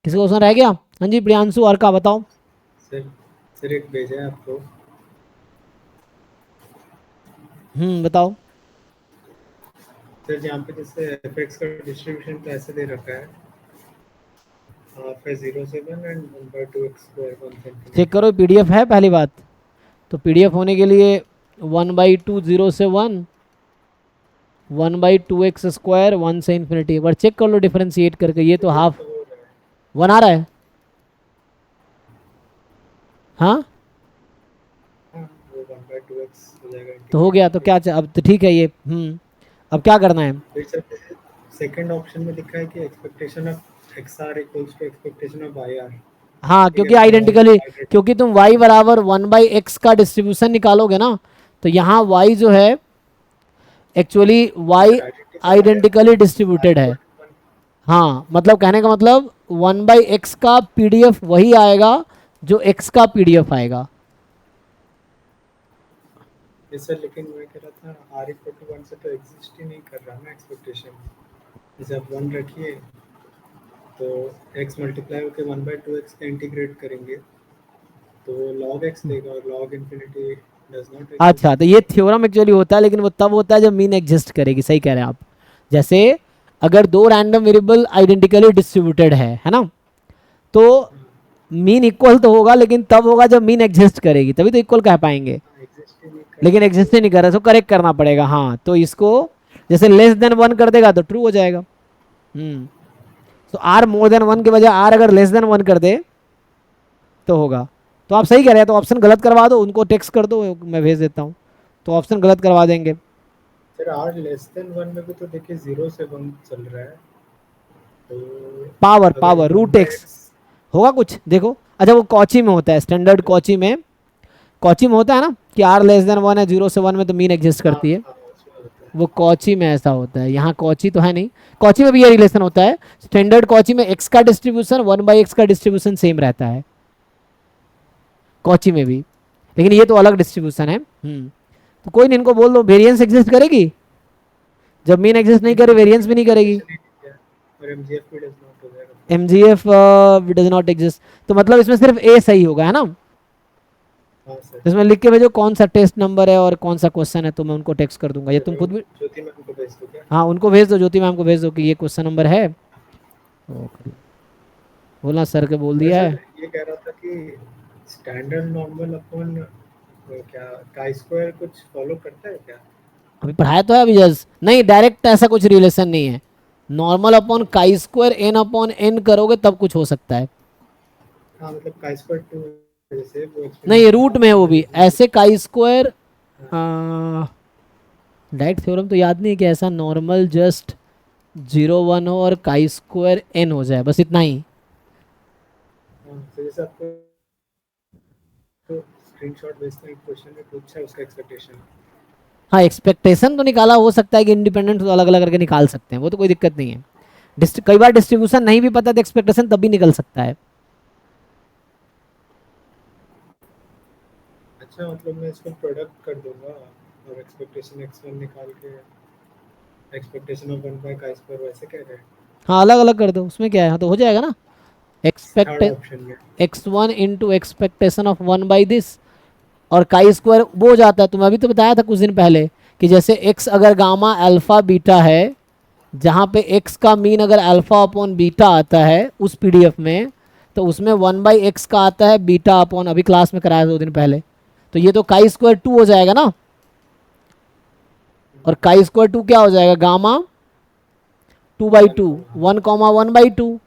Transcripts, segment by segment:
किसी को क्वेश्चन रह गया? हाँ जी प्रियांशु और का बताओ। सर सर एक भेजा है आपको। बताओ। सर यहाँ पे जैसे एफएक्स का डिस्ट्रीब्यूशन तो ऐसे दे रखा है, हाफ है 0 से 1 एंड 1/2x² 1 से चेक इंफिनिटी। करो पीडीएफ है पहली बात। तो पीडीएफ होने के लिए 1/2 0 से 1, 1/2x², 1 से इन्फिनिटी। एक बार चेक कर लो डिफरेंशिएट करके, ये तो तो हाफ तो हो रहा है। 1 आ रहा है। हाँ हाँ, वो 1/2x हो जाएगा तो हो गया, इंटीग्रेट तो करके। क्या अब तो ठीक है ये। अब क्या करना है? फिर सर सेकंड ऑप्शन में लिखा है कि expectation of X R equals to expectation of Y R. हाँ ठीक है, क्योंकि मतलब आइडेंटिकली, ऑलरेडी क्योंकि तुम y बराबर 1/x का डिस्ट्रीब्यूशन निकालोगे ना, तो यहाँ y जो है एक्चुअली y आइडेंटिकल है आइडेंटिकली आर डिस्ट्रीब्यूटेड है। Equal to 1। हाँ मतलब कहने का मतलब 1/x का पीडीएफ वही आएगा जो x का पीडीएफ आएगा। ये सर लेकिन मैं कह रहा था आर इक्वल टू 1 से तो एग्जिस्ट ही नहीं कर रहा ना एक्सपेक्टेशन। जैसे आप 1 रखिए तो x मल्टीप्लाई होकर 1/2x का इंटीग्रेट करेंगे तो वो log x देगा और log infinity डज नॉट अच्छा एग्जिस्ट। तो ये थ्योरम एक्चुअली होता है, लेकिन वो तब होता है जब मीन एग्जिस्ट करेगी। सही कह रहे हैं आप। जैसे अगर दो रैंडम वेरिएबल आइडेंटिकली डिस्ट्रीब्यूटेड है ना, तो मीन इक्वल तो होगा, लेकिन तब होगा जब मीन एग्जिस्ट करेगी, तभी तो इक्वल कह पाएंगे। हाँ, एग्जिस्ट ही नहीं कर लेकिन रहा एग्जिस्ट तो नहीं कर रहा तो करेक्ट करना पड़ेगा। हाँ तो इसको जैसे लेस देन 1 कर देगा तो ट्रू हो जाएगा। तो आर मोर देन 1 के बजाय आर अगर लेस देन 1 कर दे तो होगा। तो आप सही कह रहे हैं, तो ऑप्शन गलत करवा दो, उनको टेक्स्ट कर दो, मैं भेज देता हूँ। तो ऑप्शन गलत करवा देंगे। फिर r लेस देन 1 में भी तो देखिए 0 से 1 चल रहा है। तो पावर अगर power one root by X X होगा कुछ, देखो। अच्छा वो कॉची में होता है, स्टैंडर्ड कॉची में। कॉची में होता है ना कि आर लेस देन 1 है 0 से 1 में, तो मीन एग्जिस्ट हाँ करती है। हाँ उसमें होता है। वो कॉची में ऐसा होता है, यहाँ कॉची तो है नहीं। कॉची में भी ये रिलेशन होता है। स्टैंडर्ड कॉची में एक्स का डिस्ट्रीब्यूशन 1/x का डिस्ट्रीब्यूशन सेम रहता है, कॉची में भी। लेकिन ये तो अलग डिस्ट्रीब्यूशन है। तो कोई नहीं, इनको बोल दो वेरिएंस एग्जिस्ट करेगी। जब मीन एग्जिस्ट नहीं नहीं करे सर वेरिएंस भी नहीं करेगी। एक्सपेक्टेशन ही नहीं है और एमजीएफ भी डज नॉट हो जाएगा एम फिर। जी एफ डज नॉट एग्जिस्ट। तो मतलब इसमें सिर्फ ए सही होगा, है ना? हाँ सर। इसमें लिख के भेजो कौन सा टेस्ट नंबर है और कौन सा क्वेश्चन है, तो मैं उनको टेक्स्ट कर दूंगा, या तुम चलो खुद भी। ज्योति मैम को भेज दो क्या। हाँ उनको भेज दो, ज्योति मैम को भेज दो कि ये क्वेश्चन नंबर है। तो बोलना सर के बोल मैं दिया सर है। ये कह रहा था कि स्टैंडर्ड नॉर्मल अपन क्या काई स्क्वायर कुछ फॉलो करता है क्या। अभी पढ़ाया तो है अभी जस्ट, नहीं डायरेक्ट ऐसा कुछ रिलेशन नहीं है। Normal upon chi square N upon N करोगे तब कुछ हो सकता है। हाँ मतलब काई स्क्वायर 2 जैसे वो नहीं एक्सपोनेंशियल रूट में है वो फंक्शन है भी जिसमें ऐसे काई स्क्वायर। हाँ, डायरेक्ट थ्योरम तो याद नहीं है कि ऐसा नॉर्मल जस्ट 0 1 हो और काई स्क्वायर एन हो जाए, बस इतना ही। हाँ, तो जैसे आपको स्क्रीनशॉट भेजते हैं क्वेश्चन में पूछा है उसका एक्सपेक्टेशन। हाँ एक्सपेक्टेशन तो निकाला हो सकता है कि इंडिपेंडेंट अलग अलग करके निकाल सकते हैं, वो तो कोई दिक्कत नहीं है। कई बार डिस्ट्रीब्यूशन नहीं भी पता तो एक्सपेक्टेशन तब भी निकल सकता है। अच्छा मतलब मैं इसको प्रोडक्ट कर दूंगा और एक्सपेक्टेशन x1 निकाल के एक्सपेक्टेशन ऑफ 1/chi² वैसे कह रहे हैं। हाँ अलग अलग कर दो, उसमें क्या है, हाँ तो हो जाएगा ना। एक्सपेक्ट थर्ड ऑप्शन में। x1 into expectation of 1/this, और काई स्क्वायर वो हो जाता है। तुम्हें अभी तो बताया था कुछ दिन पहले कि जैसे x अगर गामा अल्फा बीटा है, जहाँ पे x का मीन अगर अल्फा अपॉन बीटा आता है उस पीडीएफ में, तो उसमें 1/x का आता है बीटा अपॉन, अभी क्लास में कराया 2 दिन पहले। तो ये तो काई स्क्वायर 2 हो जाएगा ना, और काई स्क्वायर 2 क्या हो जाएगा, गामा 2/2, 1,1/2।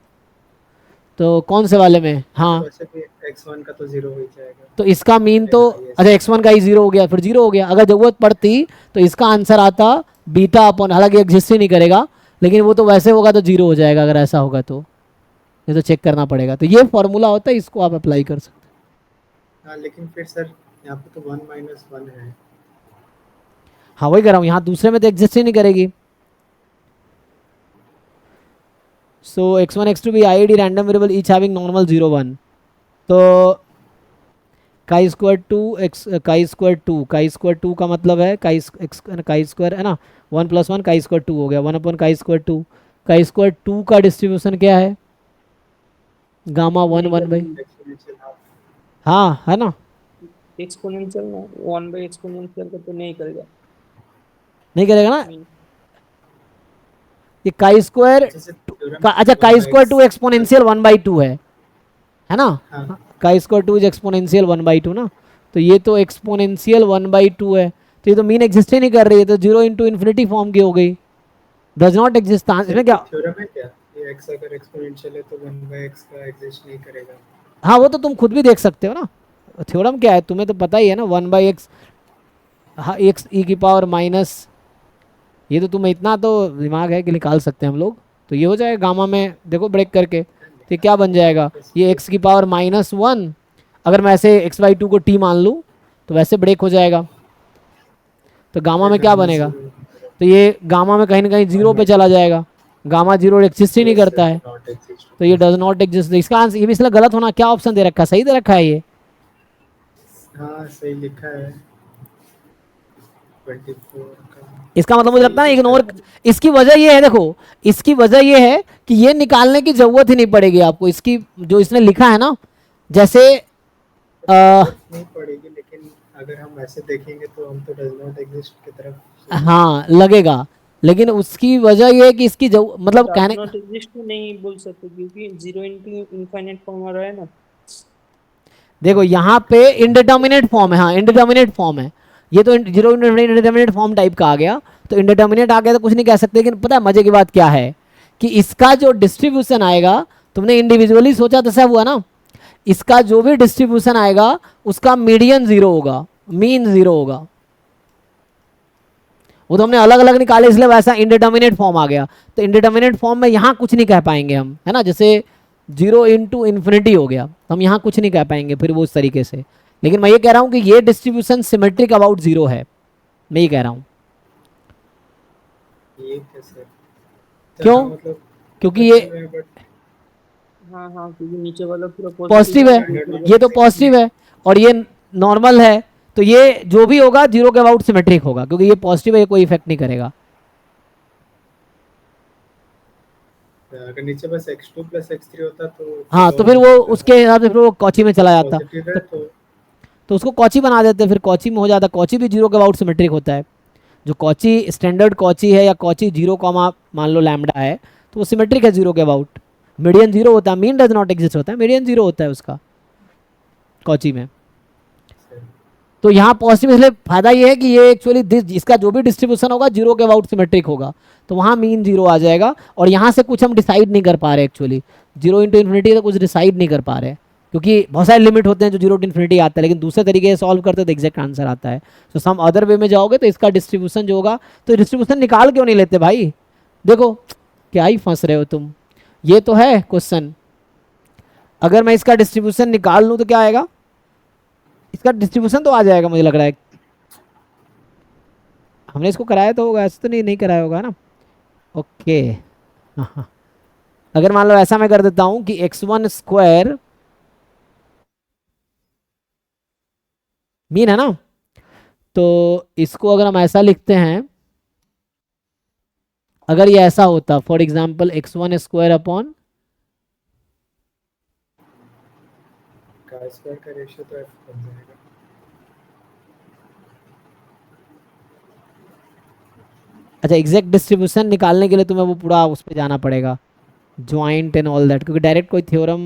तो कौन से वाले में, अच्छा हाँ। वैसे भी x1 का तो 0 हो ही जाएगा। तो इसका मीन तो, मेरा हाईएस्ट अच्छा है। x1 का ही 0 हो गया, फिर 0 हो गया। अगर जरूरत पड़ती तो इसका आंसर आता बीटा अपॉन, हालांकि एग्जिस्ट ही नहीं करेगा, लेकिन वो तो वैसे होगा तो 0 हो जाएगा अगर ऐसा होगा तो। ये तो चेक करना पड़ेगा। तो ये फॉर्मूला होता है, इसको आप अप्लाई कर सकते हाँ लेकिन फिर सर यहाँ पे तो 1 - 1 है। हैं। हाँ वही कर रहा हूँ, यहाँ दूसरे में तो एग्जिस्ट ही नहीं करेगी। सो x1 x2 भी I D random variable each having normal 0 1। तो chi square 2 x, chi square 2 का मतलब है काई स्क्वायर है ना, 1 + 1 काई स्क्वायर 2 हो गया, 1 upon chi square 2। Chi square 2 का डिस्ट्रीब्यूशन क्या है, gamma one one by, exponential half. हाँ है ना, एक्सपोनेंशियल ना, 1/एक्सपोनेंशियल का तो नहीं करेगा नहीं करेगा ना मीन। ये काई स्क्वायर अच्छा सर थ्योरम अच्छा one chi by square X. To exponential 1/2 है ना, हाँ chi square two is exponential 1/2 ना, तो ये तो एक्सपोनेंशियल 1/2 है, तो ये तो मीन एग्जिस्ट ही नहीं कर रही है, तो 0 × फॉर्म की हो गई, डज नॉट एग्जिस्ट। सर इसमें ये क्या, थ्योरम है क्या, ये एक्स अगर एक्सपोनेंशियल है तो वन बाय एक्स का एग्जिस्ट नहीं करेगा। हाँ वो तो तुम खुद भी देख सकते हो ना, थ्योरम क्या है तुम्हें तो पता ही है ना, 1/x, हाँ एक्स ई की पावर माइनस, ये तो तुम्हें इतना तो दिमाग है कि निकाल सकते हैं हम लोग, तो ये हो जाएगा गामा में देखो ब्रेक करके, तो ये क्या बन जाएगा, ये एक्स की पावर -1, अगर मैं ऐसे x/2 को t मान लूँ तो वैसे ब्रेक हो जाएगा, तो गामा में क्या बनेगा, तो ये गामा में कहीं ना कहीं जीरो पे चला जाएगा, गामा जीरो एग्जिस्ट ही नहीं करता है, नॉट एग्जिस्ट। तो ये डज नॉट एग्जिस्ट। इसका आंसर ये भी इसलिए गलत होना, क्या ऑप्शन दे रखा है, सही दे रखा है ये, हाँ सही लिखा है 24 का। इसका मतलब मुझे लगता है सही इग्नोर, लिखा है। इसकी वजह ये है देखो, इसकी वजह ये है कि ये निकालने की जरूरत ही नहीं पड़ेगी आपको, इसकी जो इसने लिखा है ना, जैसे जरूरत नहीं पड़ेगी, लेकिन अगर हम ऐसे देखेंगे तो हम तो डज नॉट एग्जिस्ट की तरफ। हाँ लगेगा, लेकिन उसकी वजह ये है कि इसकी मतलब डज कहने, नॉट एग्जिस्ट तो नहीं बोल सकते क्योंकि 0 × फॉर्म आ रहा है ना। देखो यहाँ पे इंडिटर्मिनेट फॉर्म है, हाँ इंडिटर्मिनेट फॉर्म है, ये तो जीरो इंडिटर्मिनेट फॉर्म टाइप का आ गया, तो इंडिटर्मिनेट आ गया तो कुछ नहीं कह सकते, लेकिन पता है मजे की बात क्या है कि इसका जो डिस्ट्रीब्यूशन आएगा, तुमने इंडिविजुअली सोचा तो सब हुआ ना, इसका जो भी डिस्ट्रीब्यूशन आएगा उसका मीडियन जीरो होगा, मीन जीरो होगा, वो तो हमने अलग अलग निकाले इसलिए वैसा इंडिटर्मिनेट फॉर्म आ गया, तो इंडिटर्मिनेट फॉर्म में यहाँ कुछ नहीं कह पाएंगे हम, है ना, जैसे 0 × हो गया, तो हम यहाँ कुछ नहीं कह पाएंगे फिर वो उस तरीके से, लेकिन मैं ये कह रहा हूँ कि ये डिस्ट्रीब्यूशन सिमेट्रिक अबाउट जीरो है, मैं ये कह रहा हूँ, ये कैसे, क्यों, हाँ, मतलब क्योंकि ये बट हाँ हाँ, क्योंकि नीचे वाला पूरा पॉजिटिव है, ये तो पॉजिटिव है और ये नॉर्मल है, तो ये जो भी होगा जीरो के अबाउट सिमेट्रिक होगा, क्योंकि ये पॉजिटिव है, ये कोई इफेक्ट नहीं करेगा। अगर नीचे बस x2 + x3 होता तो हाँ तो फिर वो उसके हिसाब से फिर वो कॉची में चला जाता, पॉजिटिव है तो उसको कॉची बना देते, फिर कॉची में हो जाता, कॉची भी जीरो के अबाउट सिमेट्रिक होता है, जो कॉची स्टैंडर्ड कॉची है या कॉची 0, मान लो लैम्डा है, तो वो सिमेट्रिक है जीरो के अबाउट, मीडियन जीरो होता है, मीन डज नॉट एग्जिस्ट होता है, मीडियन जीरो होता है उसका कॉची में, तो यहाँ पॉजिटिव इसलिए फायदा ये है कि ये एक्चुअली इसका जो भी डिस्ट्रीब्यूशन होगा जीरो के अबाउट सिमेट्रिक होगा, तो वहाँ मीन जीरो आ जाएगा, और यहाँ से कुछ हम डिसाइड नहीं कर पा रहे एक्चुअली, 0 × तो कुछ डिसाइड नहीं कर पा रहे, क्योंकि बहुत सारे लिमिट होते हैं जो 0 × आता है, लेकिन दूसरे तरीके से सॉल्व करते तो एग्जैक्ट आंसर आता है, तो सम अदर वे में जाओगे तो इसका डिस्ट्रीब्यूशन जो होगा, तो डिस्ट्रीब्यूशन निकाल क्यों नहीं लेते भाई, देखो क्या ही फंस रहे हो तुम, ये तो है क्वेश्चन, अगर मैं इसका डिस्ट्रीब्यूशन निकाल लूँ तो क्या आएगा, इसका डिस्ट्रीब्यूशन तो आ जाएगा मुझे लग रहा है, हमने इसको कराया तो होगा, ऐसे तो नहीं कराया होगा ना, ओके हाँ हाँ, अगर मान लो ऐसा मैं कर देता हूं कि x1² मीन है ना, तो इसको अगर हम ऐसा लिखते हैं, अगर ये ऐसा होता फॉर एग्जांपल x1² अपॉन, का स्क्वायर का रेशियो तो f बन जाएगा। अच्छा एग्जैक्ट डिस्ट्रीब्यूशन निकालने के लिए तुम्हें वो पूरा उस पर जाना पड़ेगा, ज्वाइंट एंड ऑल दैट, क्योंकि डायरेक्ट कोई थ्योरम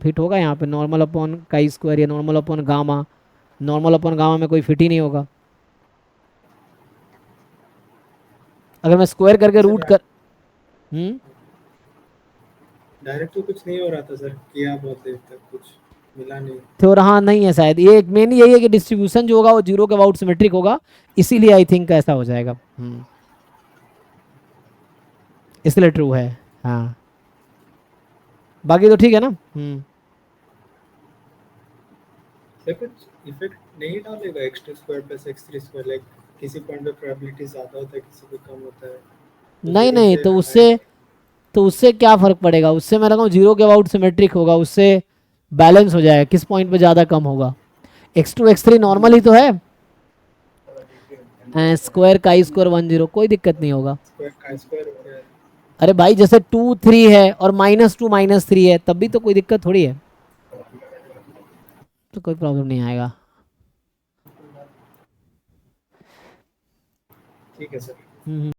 फिट होगा यहाँ पे, नॉर्मल अपॉन काई स्क्वायर या normal upon gamma, normal upon gamma में कोई फिट ही नहीं होगा, अगर मैं स्क्वायर करके रूट कर डायरेक्ट तो कुछ नहीं हो रहा था सर, किया बहुत देर तक कुछ मिला नहीं। तो हाँ नहीं है शायद, ये मेन यही है कि डिस्ट्रीब्यूशन जो होगा वो जीरो के अबाउट सिमेट्रिक होगा, इसीलिए आई थिंक ऐसा हो जाएगा, इसलिए ट्रू है, हाँ बाकी तो ठीक है ना। सर कुछ इफेक्ट नहीं डालेगा x2² + x3², लाइक किसी पॉइंट पे प्रोबेबिलिटी ज्यादा होता है, किसी पे कम होता है, नहीं नहीं, तो उससे क्या फ़र्क पड़ेगा, उससे मैं लगा जीरो के अबाउट सिमेट्रिक होगा, उससे बैलेंस हो जाएगा, किस पॉइंट पे ज़्यादा कम होगा, x2 x3 नॉर्मल ही तो है, स्क्वायर काई स्क्वायर 1 0 कोई दिक्कत नहीं होगा, स्क्वायर का स्क्वायर हो गया। अरे भाई जैसे 2 3 है और -2 -3 है, तब भी तो कोई दिक्कत थोड़ी है, तो कोई प्रॉब्लम नहीं आएगा। ठीक है सर। हम्म।